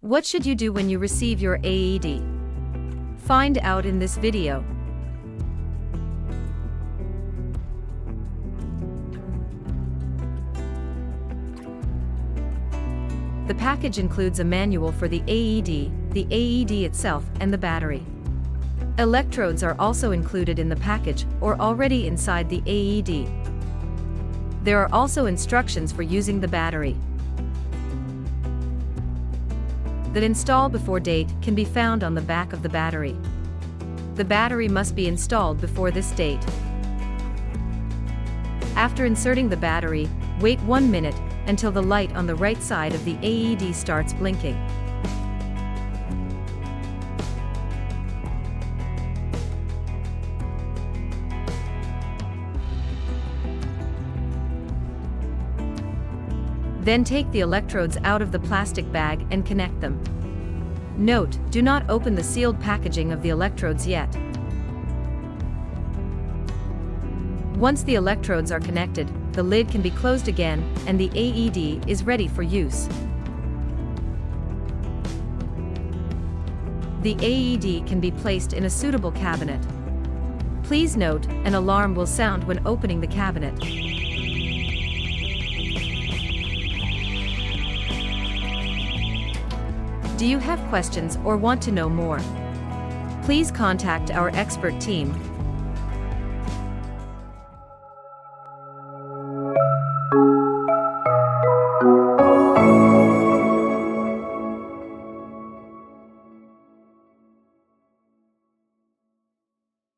What should you do when you receive your AED? Find out in this video. The package includes a manual for the AED itself, and the battery. Electrodes are also included in the package or already inside the AED. There are also instructions for using the battery. The install before date can be found on the back of the battery. The battery must be installed before this date. After inserting the battery, wait 1 minute until the light on the right side of the AED starts blinking. Then take the electrodes out of the plastic bag and connect them. Note: do not open the sealed packaging of the electrodes yet. Once the electrodes are connected, the lid can be closed again, and the AED is ready for use. The AED can be placed in a suitable cabinet. Please note, an alarm will sound when opening the cabinet. Do you have questions or want to know more? Please contact our expert team.